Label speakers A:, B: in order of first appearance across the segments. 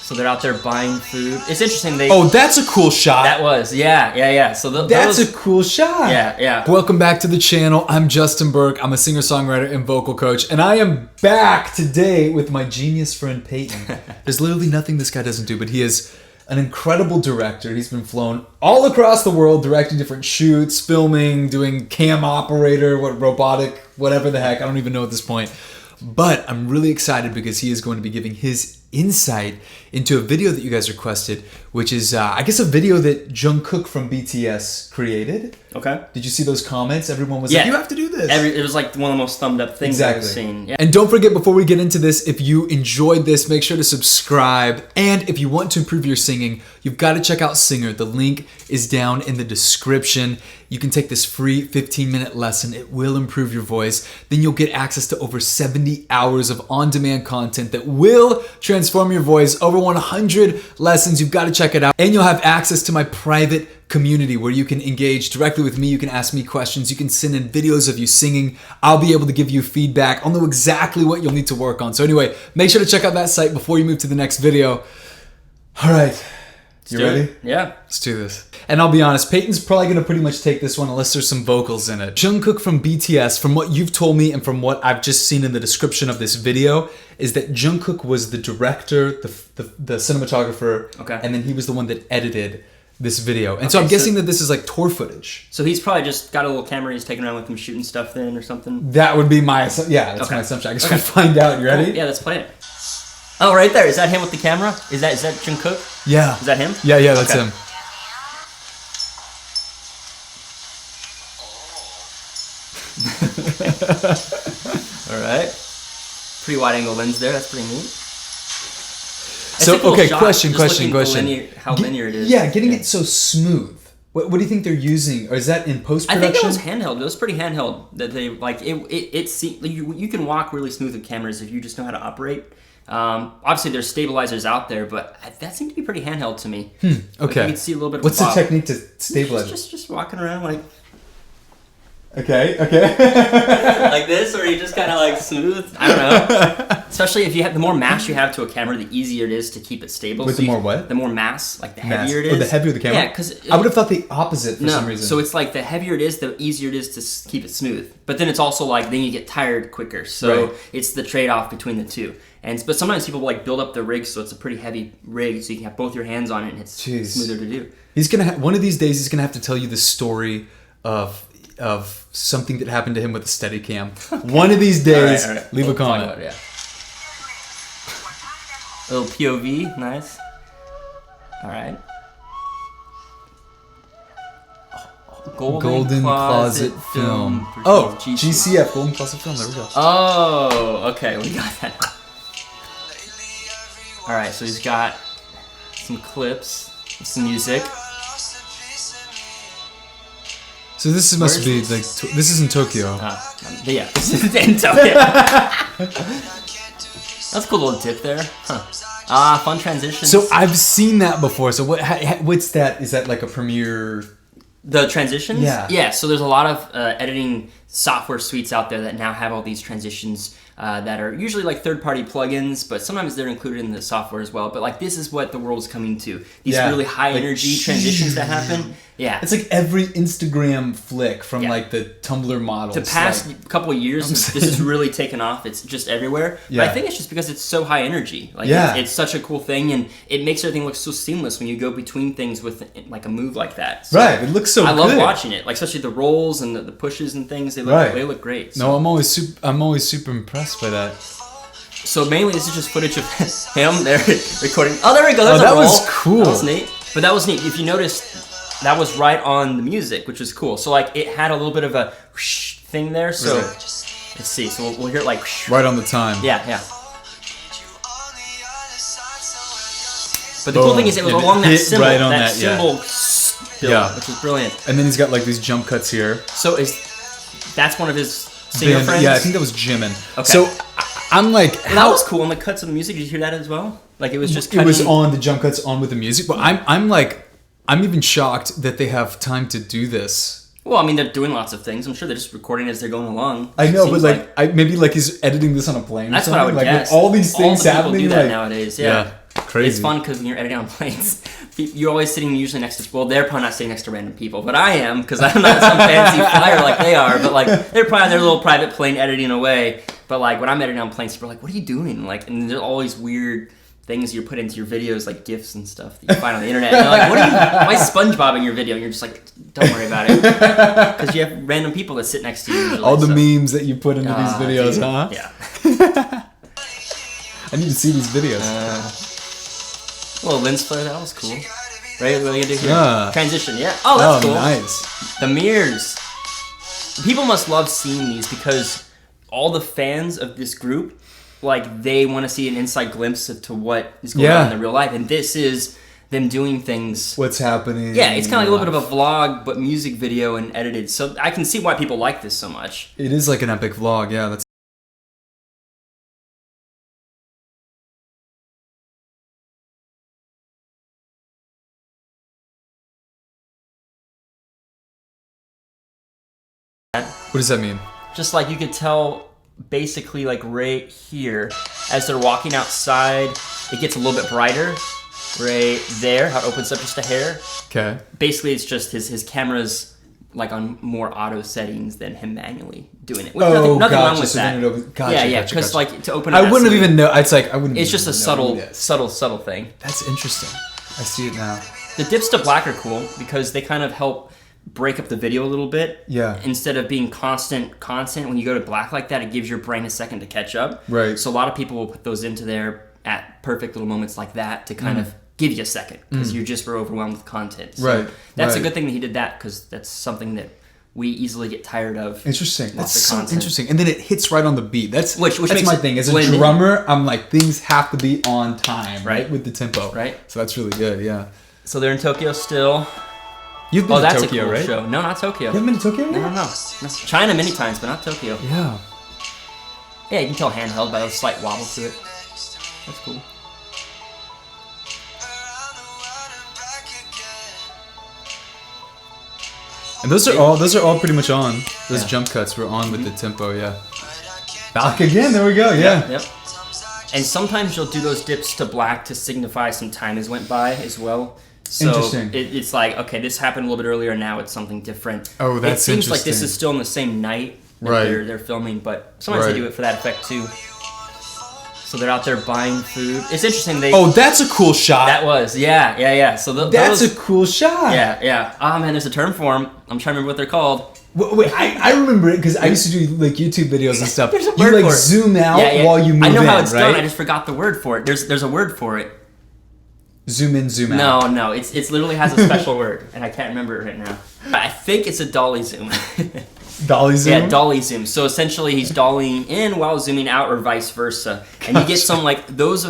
A: So they're out there buying food. It's interesting.
B: Oh, that's a cool shot.
A: That was, yeah. So
B: that's a cool shot.
A: Yeah.
B: Welcome back to the channel. I'm Justin Burke. I'm a singer-songwriter and vocal coach, and I am back today with my genius friend Peyton. There's literally nothing this guy doesn't do, but he is an incredible director. He's been flown all across the world, directing different shoots, filming, doing cam operator, robotic, whatever the heck. I don't even know at this point. But I'm really excited because he is going to be giving his insight into a video that you guys requested, which is, I guess, a video that Jungkook from BTS created. Okay. Did you see those comments? Everyone was like, you have to do this.
A: It was like one of the most thumbed up things I've seen. Yeah.
B: And don't forget, before we get into this, if you enjoyed this, make sure to subscribe. And if you want to improve your singing, you've got to check out Singer. The link is down in the description. You can take this free 15-minute lesson. It will improve your voice. Then you'll get access to over 70 hours of on-demand content that will transform your voice. Over 100 lessons. You've got to check it out. And you'll have access to my private community where you can engage directly with me. You can ask me questions. You can send in videos of you singing. I'll be able to give you feedback. I'll know exactly what you'll need to work on. So anyway, make sure to check out that site before you move to the next video. All right. You ready?
A: Yeah.
B: Let's do this. And I'll be honest, Peyton's probably going to pretty much take this one unless there's some vocals in it. Jungkook from BTS, from what you've told me and from what I've just seen in the description of this video, is that Jungkook was the director, the cinematographer, and then he was the one that edited this video. And so I'm guessing that this is like tour footage.
A: So he's probably just got a little camera he's taking around with him shooting stuff then or something?
B: That would be my, my assumption. I guess we'll find out. You ready?
A: Yeah, let's play it. Oh, right there. Is that him with the camera? Is that Jungkook?
B: Yeah.
A: Is that him?
B: Yeah, that's him.
A: All right. Pretty wide angle lens there. That's pretty neat.
B: So,
A: cool
B: okay,
A: shot.
B: question.
A: How linear it is.
B: Yeah, getting it so smooth. What do you think they're using? Or is that in post-production?
A: I think it was handheld. It was pretty handheld. That they like you can walk really smooth with cameras if you just know how to operate. Obviously, there's stabilizers out there, but that seemed to be pretty handheld to me.
B: Okay.
A: Like you could see a little bit.
B: What's the technique to stabilize?
A: Just walking around like.
B: Okay.
A: Like this, or you just kind of like smooth. I don't know. Especially if you have the more mass you have to a camera, the easier it is to keep it stable.
B: With the more what?
A: The more mass, like the heavier it is.
B: Oh, the heavier the camera.
A: Yeah, because
B: I would have thought the opposite for some reason.
A: So it's like the heavier it is, the easier it is to keep it smooth. But then it's also like then you get tired quicker. So it's the trade-off between the two. But sometimes people like build up the rig so it's a pretty heavy rig, so you can have both your hands on it and it's smoother to do.
B: He's gonna one of these days he's gonna have to tell you the story of something that happened to him with a Steadicam. One of these days, all right. Leave a comment.
A: A little POV, nice. All right. Golden Closet Film.
B: Oh, G.C.F. Golden Closet Film. There we go.
A: Oh, okay, we got that. All right, so he's got some clips, some music.
B: So this must be like this is in Tokyo.
A: Yeah, this is in Tokyo. That's a cool little tip there. Huh. Fun transitions.
B: So I've seen that before. So what's that? Is that like a Premiere?
A: The transitions?
B: Yeah.
A: Yeah, so there's a lot of editing software suites out there that now have all these transitions that are usually like third-party plugins, but sometimes they're included in the software as well. But like this is what the world's coming to. These really high-energy transitions that happen. Yeah.
B: It's like every Instagram flick from like the Tumblr models.
A: The past couple of years, this has really taken off. It's just everywhere. Yeah. But I think it's just because it's so high energy. Like it's such a cool thing, and it makes everything look so seamless when you go between things with like a move like that. So
B: right. It looks so good.
A: I love watching it, like especially the rolls and the pushes and things. They look great. So.
B: No, I'm always super impressed by that.
A: So mainly this is just footage of him there recording. Oh, there we go. There's a roll.
B: That was cool.
A: That was neat. But that was neat. If you noticed, that was right on the music, which was cool. So like it had a little bit of a whoosh thing there. So let's see. So we'll hear it like whoosh.
B: Right on the time.
A: Yeah. But the cool thing is it was along that symbol,
B: right on
A: that symbol build, which was brilliant.
B: And then he's got like these jump cuts here.
A: So that's one of his singer friends?
B: Yeah, I think that was Jimin.
A: Okay.
B: So I'm like,
A: that was cool. And the cuts of the music, did you hear that as well? Like it was just cutting.
B: It was on the jump cuts on with the music, but I'm even shocked that they have time to do this.
A: Well, I mean, they're doing lots of things. I'm sure they're just recording as they're going along.
B: I know, but maybe like he's editing this on a plane.
A: That's
B: or something.
A: what I would guess.
B: With all these things
A: all the
B: happening.
A: Do that nowadays. Yeah.
B: Crazy.
A: It's fun because when you're editing on planes, you're always sitting usually next to, well, they're probably not sitting next to random people, but I am because I'm not some fancy flyer like they are, but like they're probably on their little private plane editing away. But like when I'm editing on planes, people are like, what are you doing? Like, and there's always weird things you put into your videos, like GIFs and stuff that you find on the internet. And they're like, why SpongeBob in your video? And you're just like, don't worry about it. Because you have random people that sit next to you usually.
B: All the memes that you put into these videos,
A: dude.
B: huh?
A: Yeah.
B: I need to see these videos.
A: Little lens flare, that was cool. Right, what are you gonna do here?
B: Yeah.
A: Transition, yeah. Oh, that's cool.
B: Nice.
A: The mirrors. People must love seeing these because all the fans of this group, like, they want to see an inside glimpse to what is going on in the real life. And this is them doing things.
B: What's happening.
A: Yeah, it's kind of like a little bit of a vlog, but music video and edited. So I can see why people like this so much.
B: It is like an epic vlog, yeah. That's What does that mean?
A: Just like you could tell basically like right here as they're walking outside, it gets a little bit brighter. Right there, how it opens up just a hair.
B: Okay.
A: Basically, it's just his camera's like on more auto settings than him manually doing it. Nothing wrong with that.
B: Gotcha,
A: yeah, because like to open. I
B: wouldn't have even know. It's like I wouldn't.
A: It's just a
B: subtle
A: subtle thing.
B: That's interesting. I see it now.
A: The dips to black are cool because they kind of help break up the video a little bit.
B: Yeah.
A: Instead of being constant, when you go to black like that, it gives your brain a second to catch up.
B: Right.
A: So a lot of people will put those into there at perfect little moments like that to kind of give you a second because you just were overwhelmed with content. So
B: right.
A: That's a good thing that he did that because that's something that we easily get tired of.
B: Interesting. That's so interesting. And then it hits right on the beat. That's
A: which
B: that's
A: makes
B: my thing. As a drummer, I'm like, things have to be on time, right? With the tempo.
A: Right.
B: So that's really good, yeah.
A: So they're in Tokyo still.
B: You've been to
A: that's
B: Tokyo,
A: a cool
B: right?
A: show. No, not Tokyo.
B: You haven't been to Tokyo yet?
A: No. China many times, but not Tokyo.
B: Yeah.
A: Yeah, you can tell handheld by a slight wobble to it. That's cool.
B: And those are all pretty much on. Those jump cuts were on with the tempo, yeah. Back again, there we go, yeah.
A: Yep. And sometimes you'll do those dips to black to signify some time has went by as well. So
B: interesting.
A: It's like, okay, this happened a little bit earlier, now it's something different.
B: Oh, that's interesting.
A: It seems like this is still in the same night that they're filming, but sometimes they do it for that effect too. So they're out there buying food. It's interesting.
B: That's a cool shot.
A: That was, yeah. So
B: that's a cool shot.
A: Yeah. Oh man, there's a term for them. I'm trying to remember what they're called.
B: Wait, I remember it because I used to do like YouTube videos and stuff.
A: There's a word
B: you like
A: for it.
B: zoom out while you move in,
A: I know how it's
B: right?
A: done. I just forgot the word for it. There's a word for it.
B: Zoom in, zoom out.
A: No, it's literally has a special word, and I can't remember it right now. I think it's a dolly zoom.
B: Dolly zoom?
A: Yeah, dolly zoom. So essentially, he's dollying in while zooming out, or vice versa. And you get some like those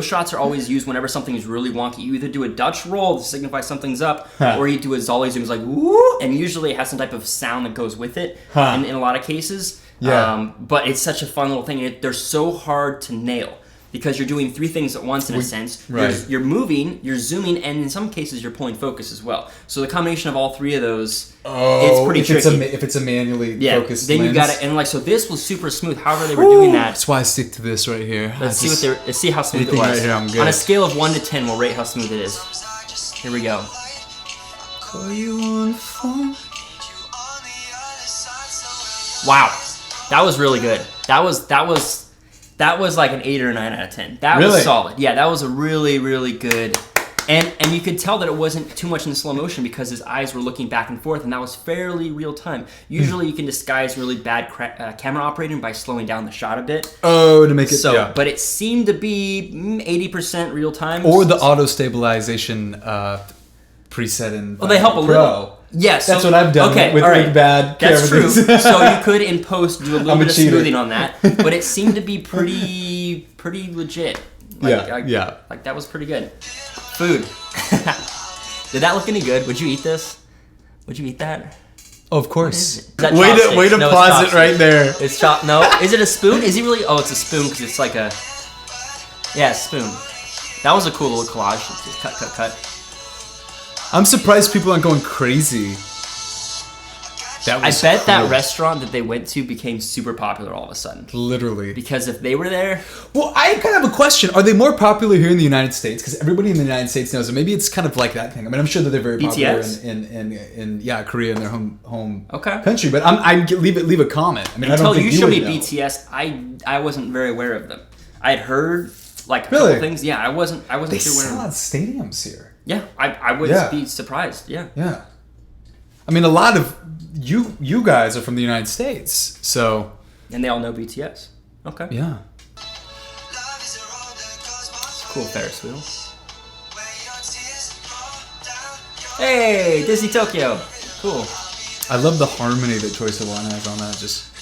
A: shots are always used whenever something is really wonky. You either do a Dutch roll to signify something's up, or you do a dolly zoom. It's like woo, and usually it has some type of sound that goes with it. In a lot of cases, but it's such a fun little thing. They're so hard to nail. Because you're doing three things at once in a sense.
B: Right.
A: You're moving, you're zooming, and in some cases you're pulling focus as well. So the combination of all three of those, it's pretty tricky.
B: If it's a manually focused
A: then
B: lens.
A: you got it. And like so, this was super smooth. However they were doing that.
B: That's why I stick to this right here.
A: Let's see how smooth it was.
B: Right here, I'm good.
A: On a scale of 1 to 10, we'll rate how smooth it is. Here we go. Wow, that was really good. That was like an 8 or a 9 out of 10. That was solid. Yeah, that was a really, really good. And you could tell that it wasn't too much in slow motion because his eyes were looking back and forth, and that was fairly real time. Usually you can disguise really bad camera operating by slowing down the shot a bit.
B: Oh, to make it so.
A: But it seemed to be 80% real time.
B: Or the auto stabilization preset in.
A: Well, they help a little. Yes,
B: that's what I've done with bad camera.
A: That's true. So you could in post do a little bit of smoothing on that, but it seemed to be pretty legit. Like that was pretty good. Food. Did that look any good? Would you eat this? Would you eat that?
B: Oh, of course.
A: Way to
B: pause it right there.
A: It's chop. No, is it a spoon? Is he really? Oh, it's a spoon because it's like a spoon. That was a cool little collage. Just cut.
B: I'm surprised people aren't going crazy. That
A: I
B: was
A: bet that
B: cool.
A: restaurant that they went to became super popular all of a sudden.
B: Literally.
A: Because if they were there,
B: Well, I kind of have a question. Are they more popular here in the United States? Because everybody in the United States knows it. Maybe it's kind of like that thing. I mean, I'm sure that they're very popular
A: BTS?
B: in Korea, in their home
A: Okay.
B: country. But leave a comment. I mean, I
A: until
B: don't think
A: you showed
B: would
A: me
B: know.
A: BTS, I wasn't very aware of them. I had heard like a
B: Really?
A: couple things. Yeah, I wasn't
B: They
A: sure
B: sell
A: where.
B: out stadiums here.
A: Yeah, I would
B: Yeah.
A: be surprised. Yeah.
B: Yeah. I mean, a lot of you guys are from the United States, so
A: And they all know BTS. Okay.
B: yeah.
A: Cool Ferris wheel. Hey, Disney Tokyo. Cool.
B: I love the harmony that Troye Sivan has on that. Just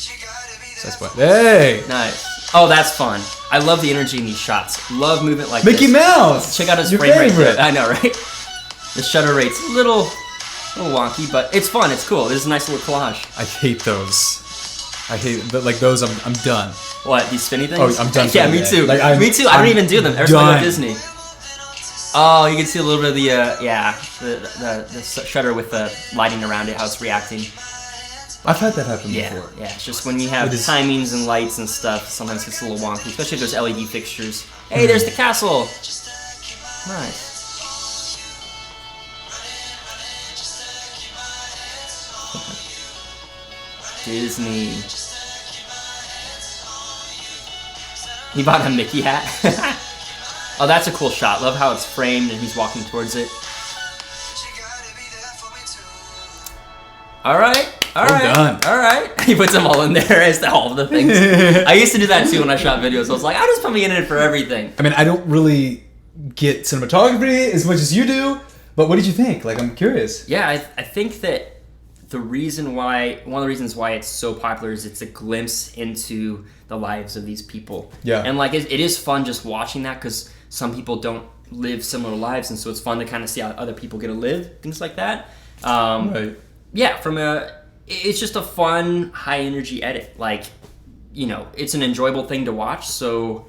B: that's what. Hey,
A: Nice. Oh, that's fun. I love the energy in these shots. Love movement like
B: Mickey
A: this.
B: Mouse.
A: Check out his
B: Your
A: frame rate.
B: favorite.
A: I know, right? The shutter rate's a little wonky, but it's fun. It's cool. This is a nice little collage.
B: I hate those. I hate like those. I'm done.
A: What, these spinny things?
B: Oh, I'm done.
A: Yeah,
B: for
A: me
B: the day.
A: too.
B: Like,
A: Me too. I don't even do them. Ever since I
B: done.
A: go to Disney. Oh, you can see a little bit of the shutter with the lighting around it, how it's reacting.
B: I've had that happen
A: Yeah,
B: before.
A: yeah. It's just when you have
B: It is-
A: timings and lights and stuff, sometimes it gets a little wonky, especially if there's LED fixtures. Hey, there's the castle. Nice. Disney. He bought a Mickey hat. Oh, that's a cool shot. Love how it's framed and he's walking towards it. All right.
B: done.
A: All right. He puts them all in there as all of the things. I used to do that too when I shot videos. I was like, I just put me in it for everything.
B: I mean, I don't really get cinematography as much as you do, but what did you think? Like, I'm curious.
A: Yeah, I think that one of the reasons why it's so popular is it's a glimpse into the lives of these people.
B: Yeah.
A: And like it is fun just watching that because some people don't live similar lives, and so it's fun to kind of see how other people get to live, things like that.
B: Right.
A: Yeah, it's just a fun, high energy edit. Like, you know, it's an enjoyable thing to watch, so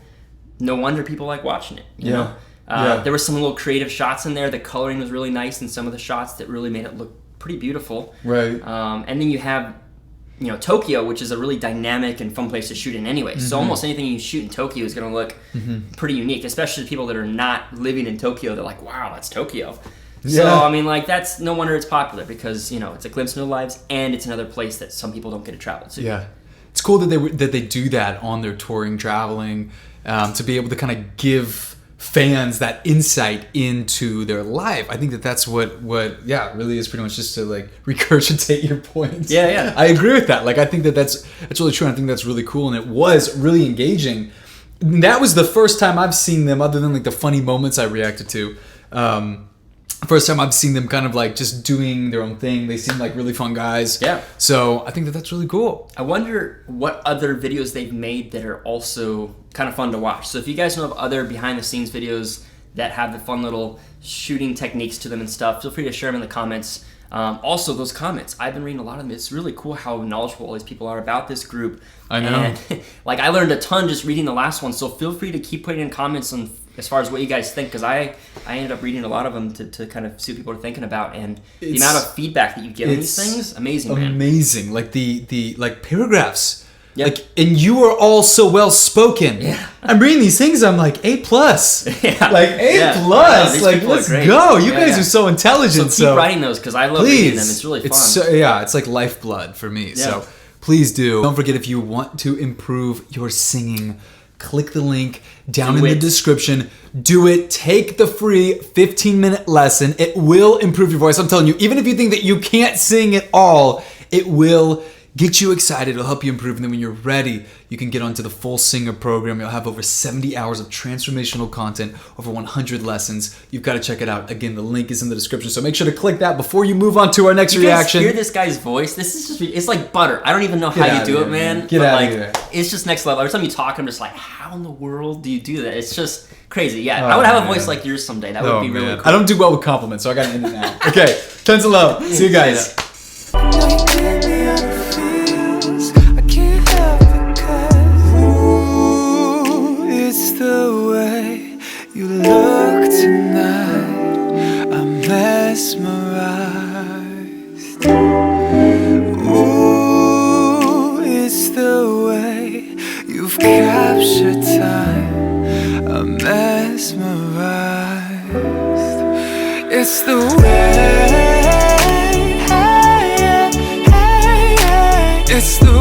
A: no wonder people like watching it. You know? There were some little creative shots in there. The coloring was really nice in some of the shots that really made it look pretty beautiful.
B: Right.
A: And then you have, you know, Tokyo, which is a really dynamic and fun place to shoot in anyway. So almost anything you shoot in Tokyo is going to look pretty unique, especially to people that are not living in Tokyo. They're like, wow, that's Tokyo. So,
B: Yeah.
A: I mean, like, that's no wonder it's popular because, you know, it's a glimpse into their lives and it's another place that some people don't get to travel to.
B: Yeah, it's cool that they do that on their touring, traveling, to be able to kind of give fans that insight into their life. I think that's what really is pretty much just to like regurgitate your points.
A: Yeah.
B: I agree with that. Like, I think that's really true. And I think that's really cool, and it was really engaging. That was the first time I've seen them, other than like the funny moments I reacted to. First time I've seen them kind of like just doing their own thing. They seem like really fun guys.
A: Yeah.
B: So I think that's really cool.
A: I wonder what other videos they've made that are also kind of fun to watch. So if you guys know of other behind-the-scenes videos that have the fun little shooting techniques to them and stuff, feel free to share them in the comments. Also, those comments, I've been reading a lot of them. It's really cool how knowledgeable all these people are about this group.
B: I know.
A: And, like, I learned a ton just reading the last one, so feel free to keep putting in comments on as far as what you guys think, because I ended up reading a lot of them to kind of see what people are thinking about, and the amount of feedback that you get on these things, amazing, man.
B: Amazing. Like the like paragraphs.
A: Yep.
B: Like, and you are all so well spoken.
A: Yeah.
B: I'm reading these things. I'm like A+.
A: Yeah.
B: Like A+.
A: Yeah. Wow, these
B: Like,
A: people are
B: let's
A: great.
B: go. You
A: Yeah,
B: guys
A: yeah.
B: are so intelligent.
A: So keep writing those because I love reading them. It's really fun.
B: It's like lifeblood for me.
A: Yeah.
B: So please do. Don't forget, if you want to improve your singing, click the link down in the description. Do it. Take the free 15-minute lesson. It will improve your voice. I'm telling you, even if you think that you can't sing at all, it will get you excited. It'll help you improve. And then when you're ready, you can get onto the full singer program. You'll have over 70 hours of transformational content, over 100 lessons. You've got to check it out. Again, the link is in the description. So make sure to click that before you move on to our next reaction.
A: You guys hear this guy's voice? This is just, it's like butter. I don't even know how you do it, man.
B: Get
A: but
B: out
A: like,
B: of here.
A: it's just next level. Every time you talk, I'm just like, how in the world do you do that? It's just crazy. Yeah, I would have a voice like yours someday. That would be really cool.
B: I don't do well with compliments, so I got to end it now. Okay, tons of love. See you guys.
C: It's the way you look tonight. I'm mesmerized. Ooh. It's the way. It's the